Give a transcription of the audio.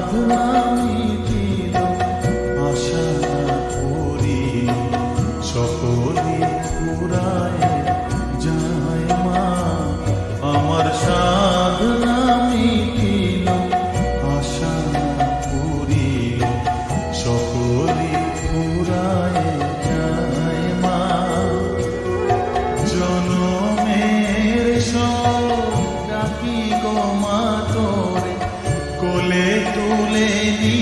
সাধনা মিটিল, আশা না করিল, সকলে ফুরায় যায় মা। আমার সাধনা মিটিল, আশা না করিল, সকলে ফুরায় যায় মা। জনমের সব ডাকি গো মা তোরে, কোলে তুলে নি